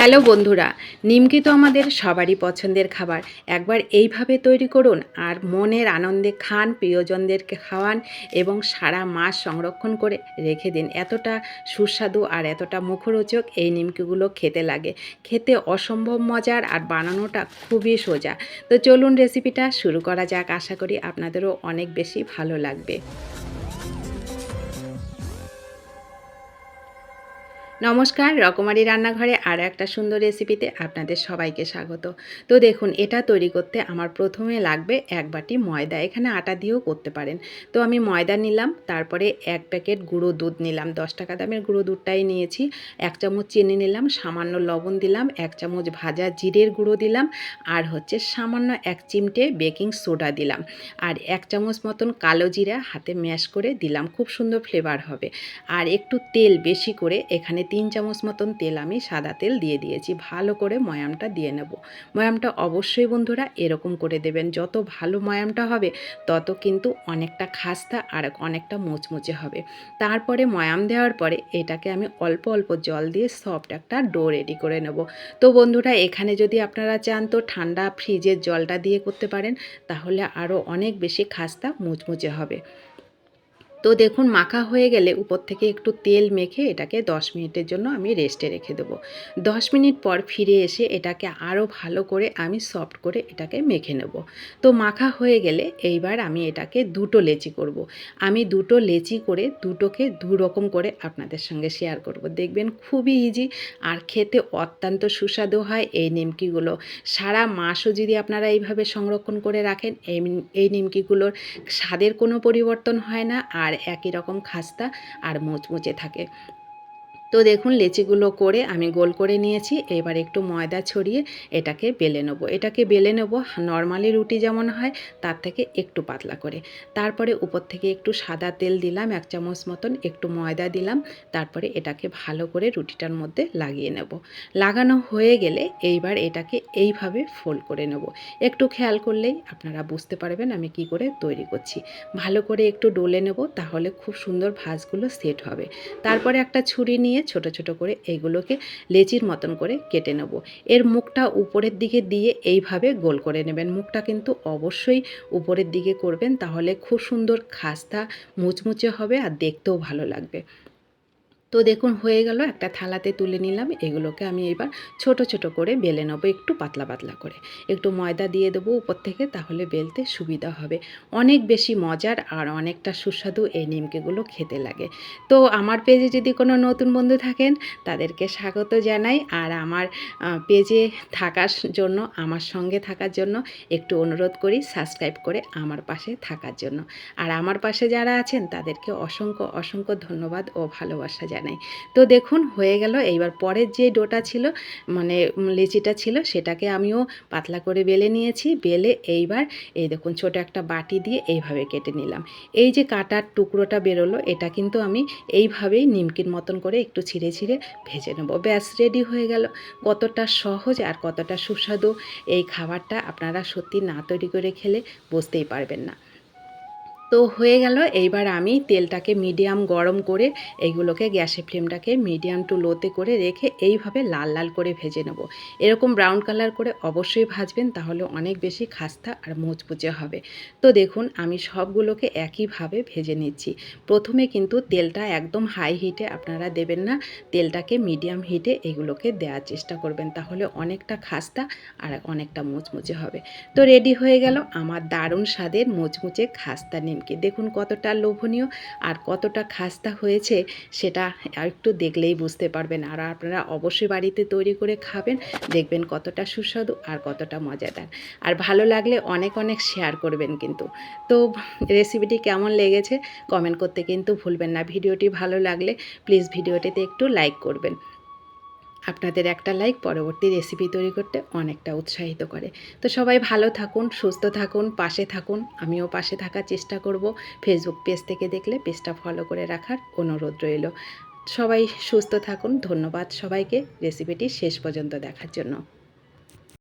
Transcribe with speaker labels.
Speaker 1: Hello বন্ধুরা, নিমকি তো আমাদের সবারই পছন্দের খাবার। একবার এইভাবে তৈরি করুন আর মনের আনন্দে খান, প্রিয়জনদেরকে খাওয়ান এবং সারা মাস সংরক্ষণ করে রেখে দিন। এতটা সুস্বাদু আর এতটা মুখরোচক এই নিমকিগুলো খেতে লাগে। খেতে অসম্ভব মজার আর বানানোটা খুবই সোজা। তো চলুন রেসিপিটা শুরু করা যাক। আশা করি আপনাদেরও অনেক বেশি ভালো লাগবে। নমস্কার, রকমারি রান্নাঘরে আরও একটা সুন্দর রেসিপিতে আপনাদের সবাইকে স্বাগত। তো দেখুন, এটা তৈরি করতে আমার প্রথমে লাগবে এক বাটি ময়দা। এখানে আটা দিয়েও করতে পারেন। তো আমি ময়দা নিলাম, তারপরে এক প্যাকেট গুঁড়ো দুধ নিলাম, 10 টাকা দামের গুঁড়ো দুধটাই নিয়েছি। 1 চামচ চিনি নিলাম, সামান্য লবণ দিলাম, 1 চামচ ভাজা জিরের গুঁড়ো দিলাম, আর সামান্য 1 চিমটে বেকিং সোডা দিলাম, আর 1 চামচ মতন কালো জিরা হাতে ম্যাশ করে দিলাম। খুব সুন্দর ফ্লেভার হবে। আর একটু তেল বেশি করে, এখানে 3 চামচ মতন তেল আমি সাদা তেল দিয়ে দিয়েছি। ভালো করে ময়ামটা দিয়ে নেব। ময়ামটা অবশ্যই বন্ধুরা এরকম করে দেবেন। যত ভালো ময়ামটা হবে তত কিন্তু অনেকটা খাস্তা আর অনেকটা মুচমুচে হবে। তারপরে ময়াম দেওয়ার পরে এটাকে আমি অল্প অল্প জল দিয়ে সফট একটা ডো রেডি করে নেব। তো বন্ধুরা, এখানে যদি আপনারা চান তো ঠান্ডা ফ্রিজের জলটা দিয়ে করতে পারেন, তাহলে আরও অনেক বেশি খাস্তা মুচমুচে হবে। তো দেখুন, মাখা হয়ে গেলে উপর থেকে একটু তেল মেখে এটাকে 10 মিনিটের জন্য আমি রেস্টে রেখে দেবো। 10 মিনিট পর ফিরে এসে এটাকে আরও ভালো করে আমি সফট করে এটাকে মেখে নেব। তো মাখা হয়ে গেলে এইবার আমি এটাকে দুটো লেচি করব। আমি দুটো লেচি করে দুটোকে দু রকম করে আপনাদের সঙ্গে শেয়ার করব। দেখবেন খুবই ইজি আর খেতে অত্যন্ত সুস্বাদু হয় এই নিমকিগুলো। সারা মাসও যদি আপনারা এইভাবে সংরক্ষণ করে রাখেন, এই নিমকিগুলোর স্বাদের কোনো পরিবর্তন হয় না আর একই রকম খাস্তা আর মুচমুচে থাকে। তো দেখুন, লেচিগুলো করে আমি গোল করে নিয়েছি। এবার একটু ময়দা ছড়িয়ে এটাকে বেলে নেবো। এটাকে বেলে নেব নর্মালি রুটি যেমন হয় তার থেকে একটু পাতলা করে। তারপরে উপর থেকে একটু সাদা তেল দিলাম 1 চামচ মতন, একটু ময়দা দিলাম। তারপরে এটাকে ভালো করে রুটিটার মধ্যে লাগিয়ে নেব। লাগানো হয়ে গেলে এইবার এটাকে এইভাবে ফোল্ড করে নেব। একটু খেয়াল করলেই আপনারা বুঝতে পারবেন আমি কি করে তৈরি করছি। ভালো করে একটু ডলে নেব, তাহলে খুব সুন্দর ভাঁজগুলো সেট হবে। তারপরে একটা ছুরি নিয়ে ছোট ছোট করে এইগুলোকে লেচির মতন করে কেটে নেব। এর মুখটা উপরের দিকে দিয়ে এইভাবে গোল করে নেবেন। মুখটা কিন্তু অবশ্যই উপরের দিকে করবেন, তাহলে খুব সুন্দর খাস্তা মুচমুচে হবে আর দেখতেও ভালো লাগবে। তো দেখুন, হয়ে গেল। একটা থালাতে তুলে নিলাম। এগুলোকে আমি এবার ছোট ছোট করে বেলে নেবো, একটু পাতলা পাতলা করে। একটু ময়দা দিয়ে দেবো উপর থেকে, তাহলে বেলতে সুবিধা হবে। অনেক বেশি মজার আর অনেকটা সুস্বাদু এই নিমকিগুলো খেতে লাগে। তো আমার পেজে যদি কোনো নতুন বন্ধু থাকেন তাদেরকে স্বাগত জানাই। আর আমার পেজে থাকার জন্য, আমার সঙ্গে থাকার জন্য একটু অনুরোধ করি সাবস্ক্রাইব করে আমার পাশে থাকার জন্য। আর আমার পাশে যারা আছেন তাদেরকে অসংখ্য অসংখ্য ধন্যবাদ ও ভালোবাসা জানাই। তো দেখুন, হয়ে গেল। এইবার পরের যে ডোটা ছিল, মানে লেচিটা ছিল, সেটাকে আমিও পাতলা করে বেলে নিয়েছি। বেলে এইবার এই দেখুন ছোট একটা বাটি দিয়ে এইভাবে কেটে নিলাম। এই যে কাটার টুকরোটা বেরোলো, এটা কিন্তু আমি এইভাবেই নিমকির মতন করে একটু ছিঁড়ে ছিঁড়ে ভেজে নেব। ব্যাস, রেডি হয়ে গেল। কতটা সহজ আর কতটা সুস্বাদু এই খাবারটা, আপনারা সত্যি না তৈরি করে খেলে বুঝতেই পারবেন না। তো হয়ে গেল। এইবার আমি তেলটাকে মিডিয়াম গরম করে এইগুলোকে গ্যাসের ফ্লেমটাকে মিডিয়াম টু লোতে করে রেখে এইভাবে লাল লাল করে ভেজে নেব। এরকম ব্রাউন কালার করে অবশ্যই ভাজবেন, তাহলে অনেক বেশি খাস্তা আর মুচমুচে হবে। তো দেখুন, আমি সবগুলোকে একইভাবে ভেজে নিচ্ছি। প্রথমে কিন্তু তেলটা একদম হাই হিটে আপনারা দেবেন না, তেলটাকে মিডিয়াম হিটে এগুলোকে দেওয়ার চেষ্টা করবেন, তাহলে অনেকটা খাস্তা আর অনেকটা মুচমুচে হবে। তো রেডি হয়ে গেল আমার দারুণ স্বাদের মুচমুচে খাস্তা নিমকি। দেখুন কতটা লোভনীয় আর কতটা খাস্তা হয়েছে, সেটা একটু দেখলেই বুঝতে পারবেন। আর আপনারা অবশ্যই বাড়িতে তৈরি করে খাবেন, দেখবেন কতটা সুস্বাদু আর কতটা মজাদার। আর ভালো লাগলে অনেক অনেক শেয়ার করবেন কিন্তু। তো রেসিপিটি কেমন লেগেছে কমেন্ট করতে কিন্তু ভুলবেন না। ভিডিওটি ভালো লাগলে প্লিজ ভিডিওটিতে একটু লাইক করবেন। আপনাদের একটা লাইক পরবর্তী রেসিপি তৈরি করতে অনেকটা উৎসাহিত করে। তো সবাই ভালো থাকুন, সুস্থ থাকুন, পাশে থাকুন। আমিও পাশে থাকার চেষ্টা করব। ফেসবুক পেজ থেকে দেখলে পেজটা ফলো করে রাখার অনুরোধ রইল। সবাই সুস্থ থাকুন। ধন্যবাদ সবাইকে রেসিপিটি শেষ পর্যন্ত দেখার জন্য।